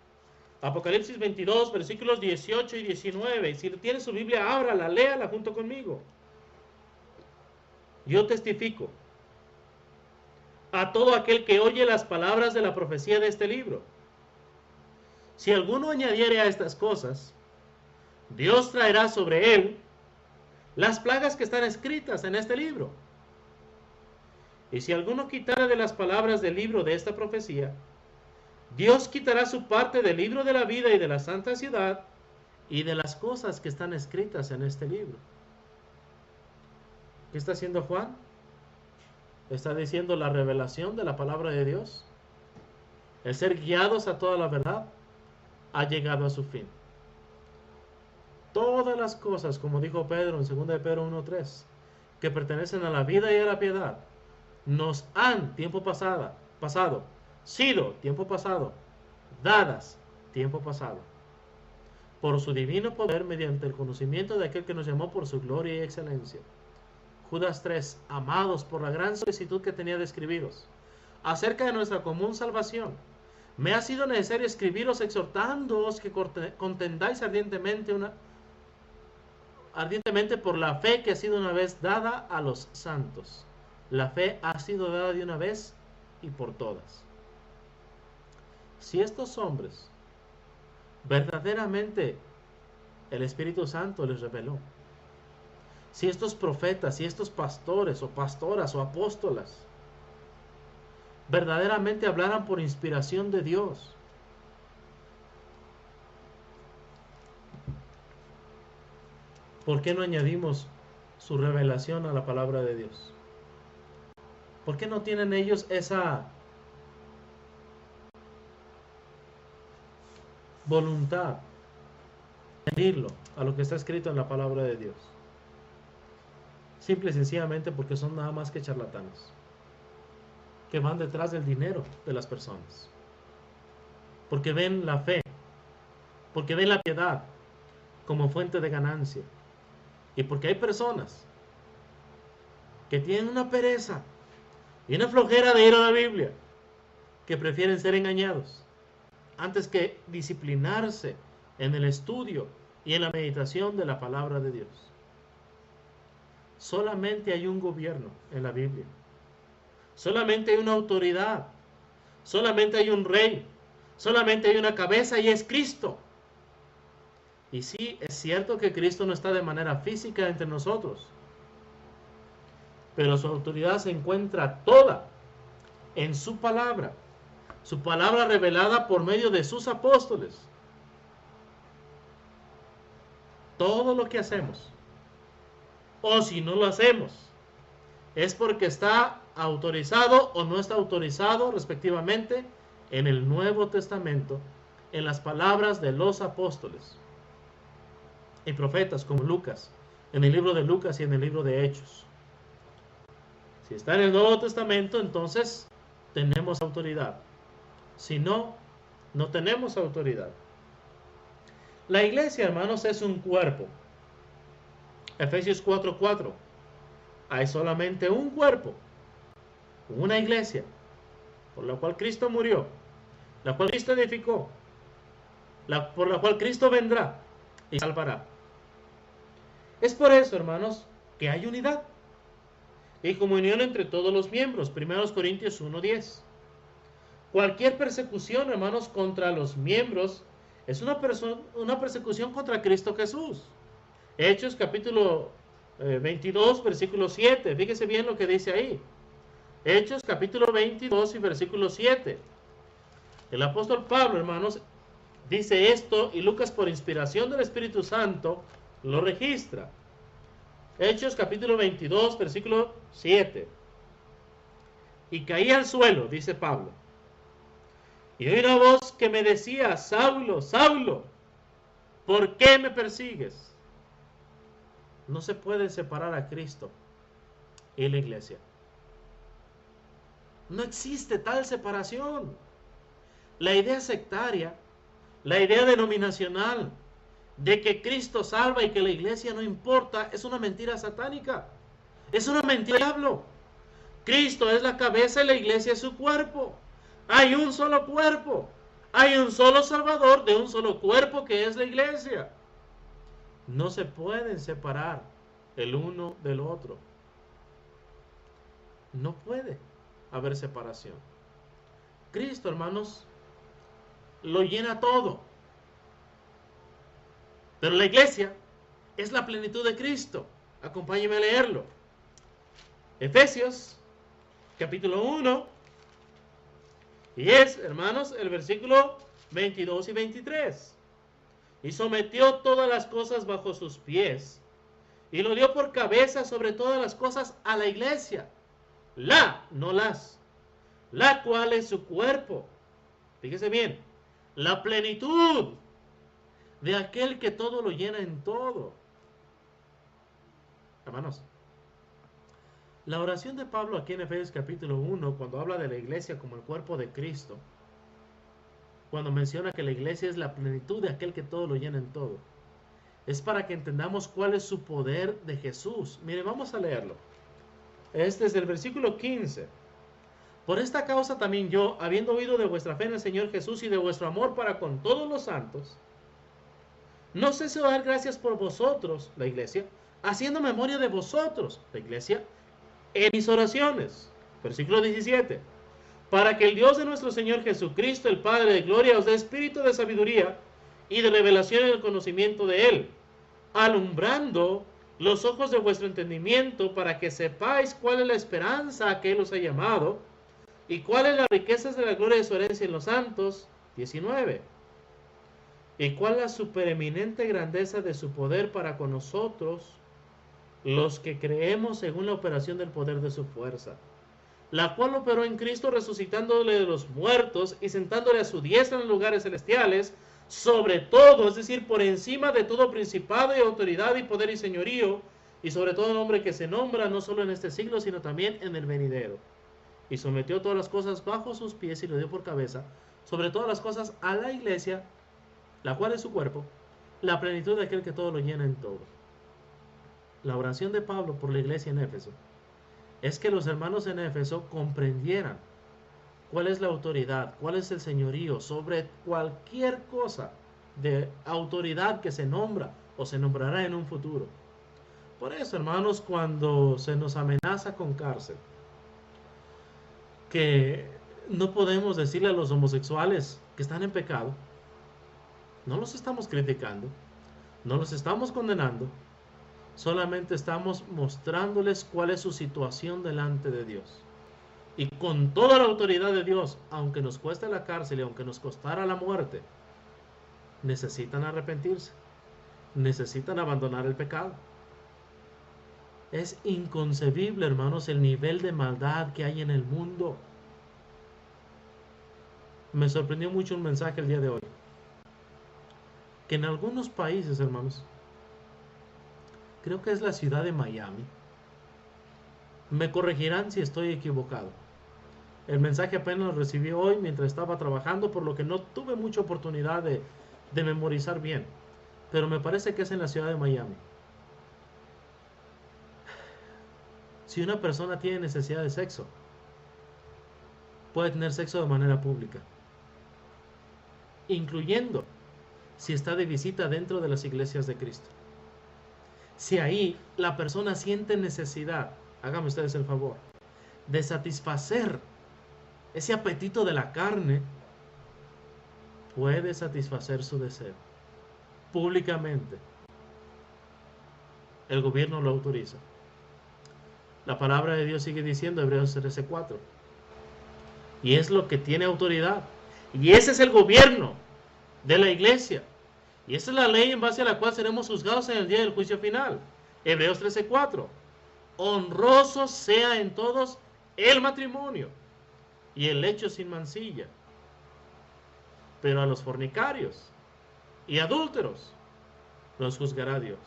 Apocalipsis 22, versículos 18 y 19. Y si tiene su Biblia, ábrala, léala junto conmigo. Yo testifico a todo aquel que oye las palabras de la profecía de este libro. Si alguno añadiere a estas cosas, Dios traerá sobre él las plagas que están escritas en este libro. Y si alguno quitara de las palabras del libro de esta profecía, Dios quitará su parte del libro de la vida y de la santa ciudad y de las cosas que están escritas en este libro. ¿Qué está haciendo Juan? Está diciendo la revelación de la palabra de Dios. El ser guiados a toda la verdad ha llegado a su fin. Todas las cosas, como dijo Pedro en 2 de Pedro 1:3, que pertenecen a la vida y a la piedad, nos han, tiempo pasado, sido, tiempo pasado, dadas, tiempo pasado, por su divino poder mediante el conocimiento de aquel que nos llamó por su gloria y excelencia. Judas 3, amados, por la gran solicitud que tenía de escribiros acerca de nuestra común salvación, me ha sido necesario escribiros exhortándoos que contendáis ardientemente por la fe que ha sido una vez dada a los santos. La fe ha sido dada de una vez y por todas. Si estos hombres verdaderamente el Espíritu Santo les reveló, si estos profetas, si estos pastores o pastoras o apóstolas verdaderamente hablaran por inspiración de Dios, ¿por qué no añadimos su revelación a la palabra de Dios? ¿Por qué no tienen ellos esa voluntad de añadirlo a lo que está escrito en la palabra de Dios? Simple y sencillamente porque son nada más que charlatanes que van detrás del dinero de las personas, porque ven la fe, porque ven la piedad como fuente de ganancia, y porque hay personas que tienen una pereza y una flojera de ir a la Biblia, que prefieren ser engañados antes que disciplinarse en el estudio y en la meditación de la palabra de Dios. Solamente hay un gobierno en la Biblia, solamente hay una autoridad, solamente hay un rey, solamente hay una cabeza y es Cristo. Y sí, es cierto que Cristo no está de manera física entre nosotros, pero su autoridad se encuentra toda en su palabra revelada por medio de sus apóstoles. Todo lo que hacemos, o si no lo hacemos, es porque está autorizado o no está autorizado respectivamente en el Nuevo Testamento, en las palabras de los apóstoles y profetas como Lucas, en el libro de Lucas y en el libro de Hechos. Si está en el Nuevo Testamento, entonces tenemos autoridad. Si no, no tenemos autoridad. La iglesia, hermanos, es un cuerpo. Efesios 4:4. Hay solamente un cuerpo, una iglesia, por la cual Cristo murió, la cual Cristo edificó, por la cual Cristo vendrá y salvará. Es por eso, hermanos, que hay unidad y comunión entre todos los miembros. 1 Corintios 1:10. Cualquier persecución, hermanos, contra los miembros es una persecución contra Cristo Jesús. Hechos capítulo 22, versículo 7. Fíjese bien lo que dice ahí. Hechos capítulo 22 y versículo 7. El apóstol Pablo, hermanos, dice esto y Lucas, por inspiración del Espíritu Santo, lo registra. Hechos capítulo 22, versículo 7. Y caí al suelo, dice Pablo, y oí una voz que me decía: Saulo, Saulo, ¿por qué me persigues? No se puede separar a Cristo y la iglesia. No existe tal separación. La idea sectaria, la idea denominacional, de que Cristo salva y que la iglesia no importa, es una mentira satánica. Es una mentira del diablo. Cristo es la cabeza y la iglesia es su cuerpo. Hay un solo cuerpo. Hay un solo Salvador de un solo cuerpo que es la iglesia. No se pueden separar el uno del otro. No puede haber separación. Cristo, hermanos, lo llena todo. Pero la iglesia es la plenitud de Cristo. Acompáñenme a leerlo. Efesios, capítulo 1. Y es, hermanos, el versículo 22 y 23. Y sometió todas las cosas bajo sus pies. Y lo dio por cabeza sobre todas las cosas a la iglesia. No las. La cual es su cuerpo. Fíjese bien. La plenitud de aquel que todo lo llena en todo. Hermanos, la oración de Pablo aquí en Efesios capítulo 1, cuando habla de la iglesia como el cuerpo de Cristo, cuando menciona que la iglesia es la plenitud de aquel que todo lo llena en todo, es para que entendamos cuál es su poder de Jesús. Mire, vamos a leerlo. Este es el versículo 15. Por esta causa también yo, habiendo oído de vuestra fe en el Señor Jesús y de vuestro amor para con todos los santos, no ceso de dar gracias por vosotros, la iglesia, haciendo memoria de vosotros, la iglesia, en mis oraciones. Versículo 17. Para que el Dios de nuestro Señor Jesucristo, el Padre de gloria, os dé espíritu de sabiduría y de revelación en el conocimiento de Él, alumbrando los ojos de vuestro entendimiento, para que sepáis cuál es la esperanza a que Él os ha llamado, y cuáles las riquezas de la gloria de su herencia en los santos. 19. Y cuál la supereminente grandeza de su poder para con nosotros, los que creemos según la operación del poder de su fuerza, la cual operó en Cristo resucitándole de los muertos y sentándole a su diestra en los lugares celestiales, sobre todo, es decir, por encima de todo principado y autoridad y poder y señorío, y sobre todo nombre que se nombra no solo en este siglo, sino también en el venidero. Y sometió todas las cosas bajo sus pies y lo dio por cabeza, sobre todas las cosas, a la iglesia, la cual es su cuerpo, la plenitud de aquel que todo lo llena en todo. La oración de Pablo por la iglesia en Éfeso es que los hermanos en Éfeso comprendieran cuál es la autoridad, cuál es el señorío sobre cualquier cosa de autoridad que se nombra o se nombrará en un futuro. Por eso, hermanos, cuando se nos amenaza con cárcel, que no podemos decirle a los homosexuales que están en pecado, no los estamos criticando, no los estamos condenando, solamente estamos mostrándoles cuál es su situación delante de Dios. Y con toda la autoridad de Dios, aunque nos cueste la cárcel y aunque nos costara la muerte, necesitan arrepentirse, necesitan abandonar el pecado. Es inconcebible, hermanos, el nivel de maldad que hay en el mundo. Me sorprendió mucho un mensaje el día de hoy, que en algunos países, hermanos, creo que es la ciudad de Miami, me corregirán si estoy equivocado. El mensaje apenas lo recibí hoy mientras estaba trabajando, por lo que no tuve mucha oportunidad de memorizar bien, pero me parece que es en la ciudad de Miami. Si una persona tiene necesidad de sexo, puede tener sexo de manera pública, incluyendo si está de visita dentro de las iglesias de Cristo. Si ahí la persona siente necesidad, háganme ustedes el favor, de satisfacer ese apetito de la carne, puede satisfacer su deseo públicamente. El gobierno lo autoriza. La palabra de Dios sigue diciendo, Hebreos 13:4. Y es lo que tiene autoridad. Y ese es el gobierno de la iglesia. Y esa es la ley en base a la cual seremos juzgados en el día del juicio final. Hebreos 13:4. Honroso sea en todos el matrimonio y el lecho sin mancilla. Pero a los fornicarios y adúlteros los juzgará Dios.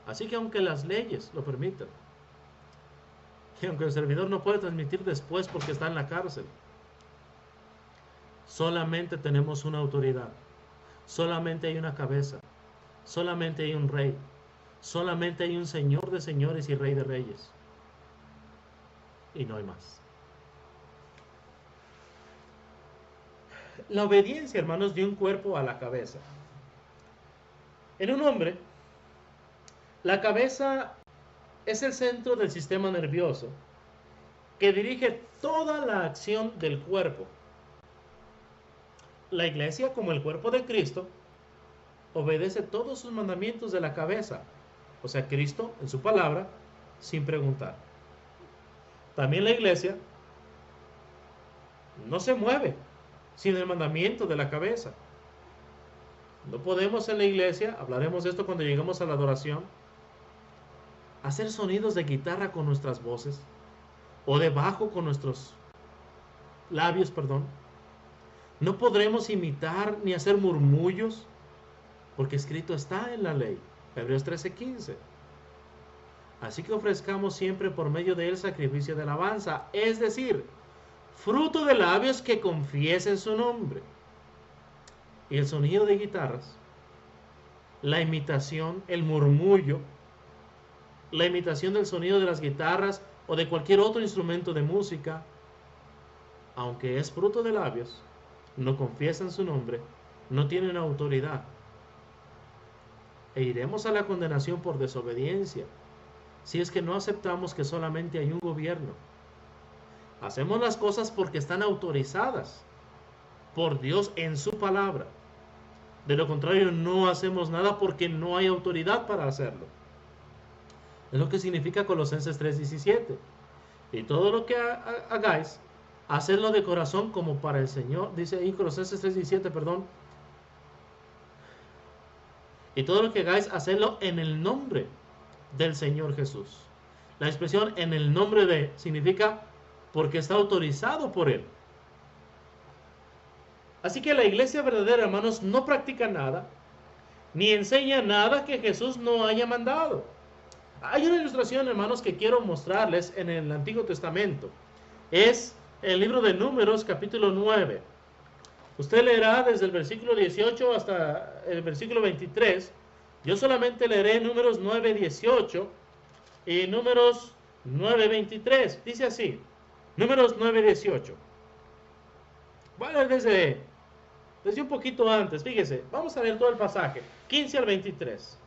Así que aunque las leyes lo permitan, y aunque el servidor no puede transmitir después porque está en la cárcel, solamente tenemos una autoridad, solamente hay una cabeza, solamente hay un rey, solamente hay un Señor de señores y Rey de reyes, y no hay más. La obediencia, hermanos, de un cuerpo a la cabeza. En un hombre, la cabeza es el centro del sistema nervioso que dirige toda la acción del cuerpo. La iglesia, como el cuerpo de Cristo, obedece todos sus mandamientos de la cabeza, o sea, Cristo en su palabra, sin preguntar. También la iglesia no se mueve sin el mandamiento de la cabeza. No podemos en la iglesia, hablaremos de esto cuando lleguemos a la adoración, hacer sonidos de guitarra con nuestras voces o de bajo con nuestros labios, perdón. No podremos imitar ni hacer murmullos, porque escrito está en la ley, Hebreos 13:15. Así que ofrezcamos siempre por medio de él sacrificio de alabanza, es decir, fruto de labios que confiesen su nombre. Y el sonido de guitarras, la imitación, el murmullo, la imitación del sonido de las guitarras o de cualquier otro instrumento de música, aunque es fruto de labios, no confiesan su nombre, no tienen autoridad. E iremos a la condenación por desobediencia, si es que no aceptamos que solamente hay un gobierno. Hacemos las cosas porque están autorizadas por Dios en su palabra. De lo contrario, no hacemos nada porque no hay autoridad para hacerlo. Es lo que significa Colosenses 3:17. Y todo lo que hagáis, hacedlo de corazón como para el Señor. Dice ahí Colosenses 3:17, perdón. Y todo lo que hagáis, hacedlo en el nombre del Señor Jesús. La expresión en el nombre de significa porque está autorizado por Él. Así que la iglesia verdadera, hermanos, no practica nada, ni enseña nada que Jesús no haya mandado. Hay una ilustración, hermanos, que quiero mostrarles en el Antiguo Testamento. Es el libro de Números, capítulo 9. Usted leerá desde el versículo 18 hasta el versículo 23. Yo solamente leeré Números 9:18 y Números 9:23. Dice así, Números 9:18. Voy a leer desde un poquito antes, fíjese. Vamos a leer todo el pasaje, 15 al 23.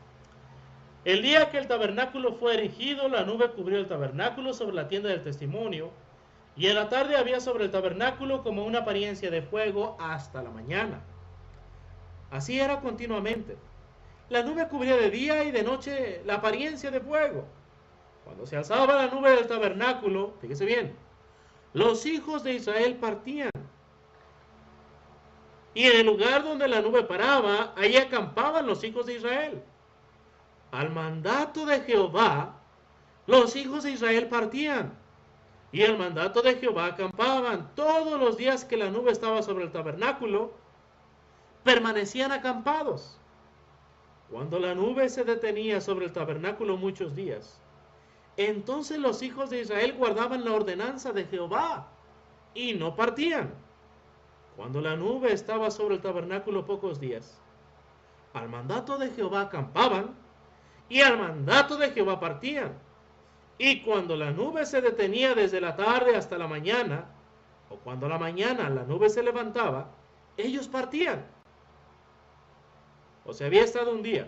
El día que el tabernáculo fue erigido, la nube cubrió el tabernáculo sobre la tienda del testimonio, y en la tarde había sobre el tabernáculo como una apariencia de fuego hasta la mañana. Así era continuamente. La nube cubría de día y de noche la apariencia de fuego. Cuando se alzaba la nube del tabernáculo, fíjese bien, los hijos de Israel partían. Y en el lugar donde la nube paraba, ahí acampaban los hijos de Israel. Al mandato de Jehová, los hijos de Israel partían. Y al mandato de Jehová acampaban. Todos los días que la nube estaba sobre el tabernáculo, permanecían acampados. Cuando la nube se detenía sobre el tabernáculo muchos días, entonces los hijos de Israel guardaban la ordenanza de Jehová y no partían. Cuando la nube estaba sobre el tabernáculo pocos días, al mandato de Jehová acampaban y al mandato de Jehová partían. Y cuando la nube se detenía desde la tarde hasta la mañana, o cuando a la mañana la nube se levantaba, ellos partían. O sea, había estado un día,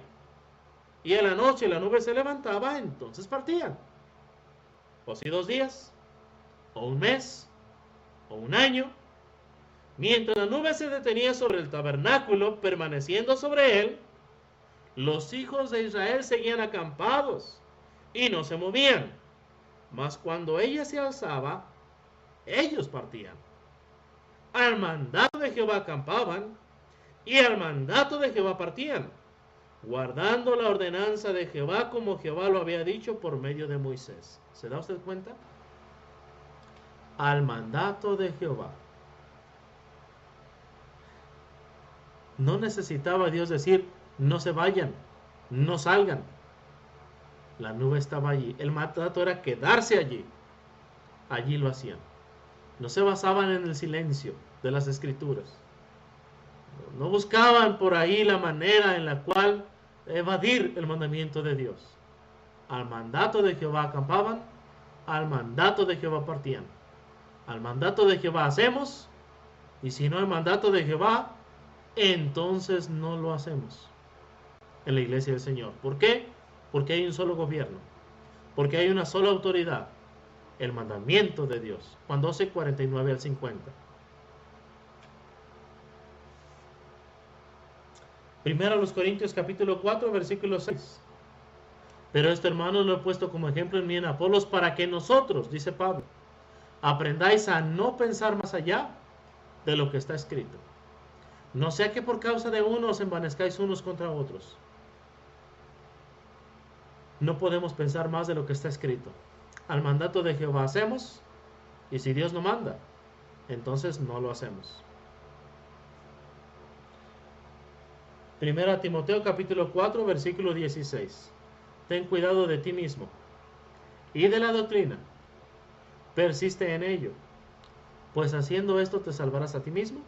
y en la noche la nube se levantaba, entonces partían. O si 2 días, o un mes, o un año. Mientras la nube se detenía sobre el tabernáculo, permaneciendo sobre él, los hijos de Israel seguían acampados y no se movían. Mas cuando ella se alzaba, ellos partían. Al mandato de Jehová acampaban y al mandato de Jehová partían, guardando la ordenanza de Jehová como Jehová lo había dicho por medio de Moisés. ¿Se da usted cuenta? Al mandato de Jehová. No necesitaba Dios decir, no se vayan, no salgan. La nube estaba allí. El mandato era quedarse allí. Allí lo hacían. No se basaban en el silencio de las escrituras. No buscaban por ahí la manera en la cual evadir el mandamiento de Dios. Al mandato de Jehová acampaban, al mandato de Jehová partían. Al mandato de Jehová hacemos, y si no hay mandato de Jehová, entonces no lo hacemos en la iglesia del Señor. ¿Por qué? Porque hay un solo gobierno, porque hay una sola autoridad, el mandamiento de Dios. Juan 12, 49 al 50. Primero a los Corintios capítulo 4, versículo 6. Pero esto, hermanos, lo he puesto como ejemplo en mí en Apolos, para que nosotros, dice Pablo, aprendáis a no pensar más allá de lo que está escrito. No sea que por causa de uno os envanezcáis unos contra otros. No podemos pensar más de lo que está escrito. Al mandato de Jehová hacemos, y si Dios no manda, entonces no lo hacemos. Primera Timoteo capítulo 4, versículo 16. Ten cuidado de ti mismo y de la doctrina. Persiste en ello, pues haciendo esto te salvarás a ti mismo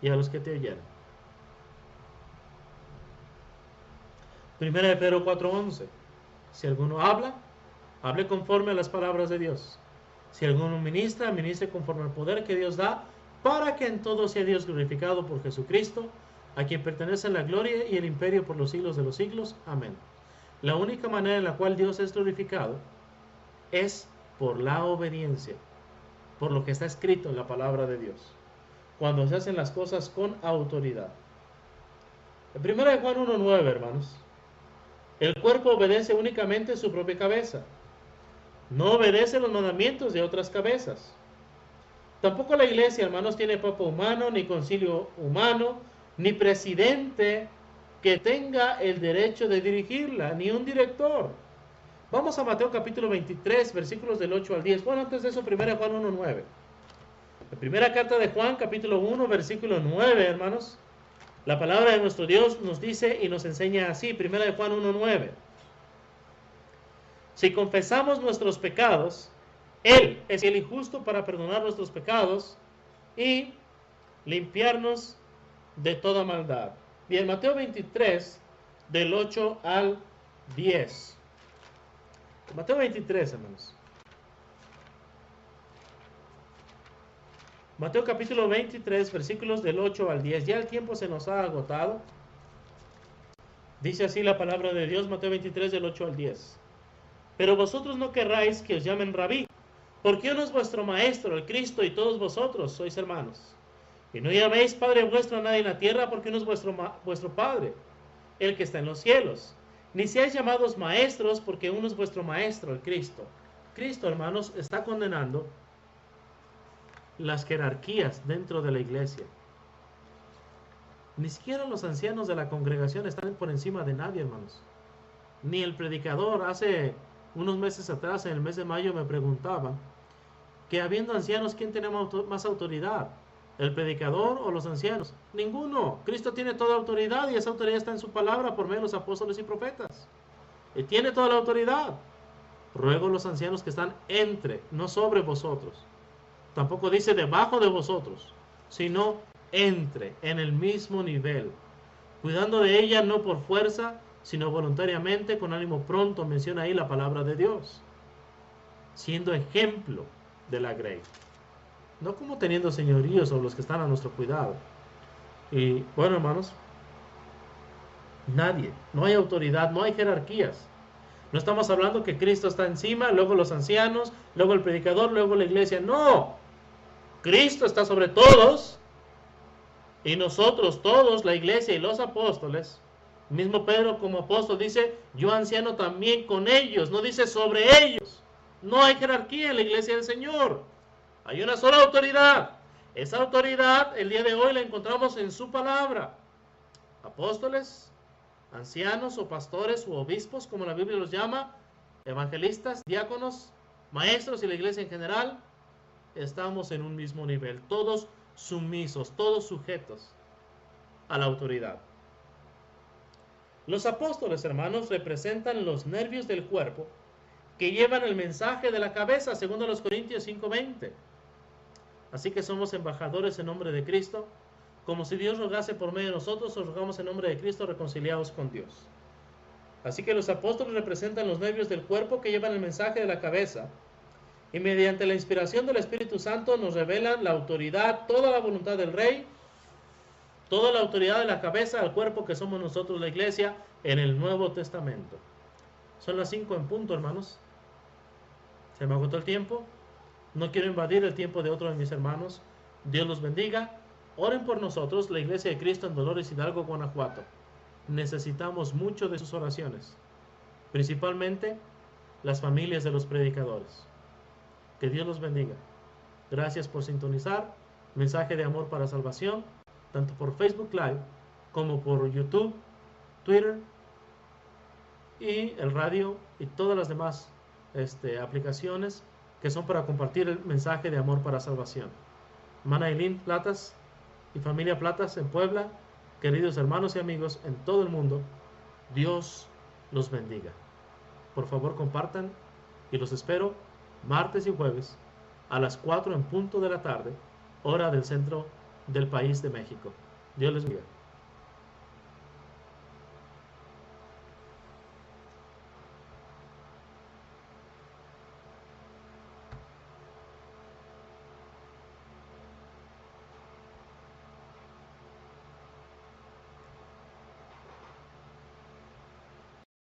y a los que te oyeren. Primera de Pedro 4:11. Si alguno habla, hable conforme a las palabras de Dios. Si alguno ministra, ministre conforme al poder que Dios da, para que en todo sea Dios glorificado por Jesucristo, a quien pertenecen la gloria y el imperio por los siglos de los siglos. Amén. La única manera en la cual Dios es glorificado es por la obediencia, por lo que está escrito en la palabra de Dios, cuando se hacen las cosas con autoridad. En 1 Juan 1:9, hermanos, el cuerpo obedece únicamente su propia cabeza, no obedece los mandamientos de otras cabezas. Tampoco la iglesia, hermanos, tiene papa humano, ni concilio humano, ni presidente que tenga el derecho de dirigirla, ni un director. Vamos a Mateo capítulo 23, versículos del 8 al 10. Bueno, antes de eso, 1 Juan 1:9. La primera carta de Juan, capítulo 1, versículo 9, hermanos. La palabra de nuestro Dios nos dice y nos enseña así, 1 Juan 1:9. Si confesamos nuestros pecados, Él es fiel y justo para perdonar nuestros pecados y limpiarnos de toda maldad. Bien, Mateo 23, del 8 al 10. Mateo 23, hermanos. Mateo capítulo 23, versículos del 8 al 10. Ya el tiempo se nos ha agotado. Dice así la palabra de Dios, Mateo 23, del 8 al 10. Pero vosotros no querráis que os llamen rabí, porque uno es vuestro maestro, el Cristo, y todos vosotros sois hermanos. Y no llaméis Padre vuestro a nadie en la tierra, porque uno es vuestro Padre, el que está en los cielos. Ni seáis llamados maestros, porque uno es vuestro maestro, el Cristo. Cristo, hermanos, está condenando las jerarquías dentro de la iglesia. Ni siquiera los ancianos de la congregación están por encima de nadie, hermanos. Ni el predicador. Hace unos meses atrás, en el mes de mayo, me preguntaban que habiendo ancianos, ¿quién tiene más autoridad? ¿El predicador o los ancianos? Ninguno. Cristo tiene toda autoridad y esa autoridad está en su palabra por medio de los apóstoles y profetas. Y tiene toda la autoridad. Ruego a los ancianos que están entre, no sobre vosotros. Tampoco dice debajo de vosotros, sino entre, en el mismo nivel, cuidando de ella no por fuerza, sino voluntariamente, con ánimo pronto. Menciona ahí la palabra de Dios, siendo ejemplo de la grey, no como teniendo señoríos sobre los que están a nuestro cuidado. Y bueno, hermanos, nadie, no hay autoridad, no hay jerarquías. No estamos hablando que Cristo está encima, luego los ancianos, luego el predicador, luego la iglesia. No, Cristo está sobre todos y nosotros todos, la iglesia y los apóstoles. Mismo Pedro como apóstol dice, yo anciano también con ellos, no dice sobre ellos. No hay jerarquía en la iglesia del Señor. Hay una sola autoridad. Esa autoridad el día de hoy la encontramos en su palabra. Apóstoles, ancianos o pastores u obispos, como la Biblia los llama, evangelistas, diáconos, maestros y la iglesia en general, estamos en un mismo nivel, todos sumisos, todos sujetos a la autoridad. Los apóstoles, hermanos, representan los nervios del cuerpo que llevan el mensaje de la cabeza, según los Corintios 5:20. Así que somos embajadores en nombre de Cristo, como si Dios rogase por medio de nosotros, os rogamos en nombre de Cristo, reconciliados con Dios. Así que los apóstoles representan los nervios del cuerpo que llevan el mensaje de la cabeza, y mediante la inspiración del Espíritu Santo nos revelan la autoridad, toda la voluntad del Rey, toda la autoridad de la cabeza al cuerpo que somos nosotros, la iglesia, en el Nuevo Testamento. Son las 5 en punto, hermanos. Se me agotó el tiempo. No quiero invadir el tiempo de otro de mis hermanos. Dios los bendiga. Oren por nosotros, la Iglesia de Cristo en Dolores Hidalgo, Guanajuato. Necesitamos mucho de sus oraciones, principalmente las familias de los predicadores. Que Dios los bendiga. Gracias por sintonizar Mensaje de Amor para Salvación, tanto por Facebook Live como por YouTube, Twitter y el radio y todas las demás aplicaciones que son para compartir el mensaje de amor para salvación. Hermana Eileen Platas y familia Platas en Puebla, queridos hermanos y amigos en todo el mundo, Dios los bendiga. Por favor compartan y los espero martes y jueves a las 4 en punto de la tarde, hora del centro del país de México. Dios les bendiga.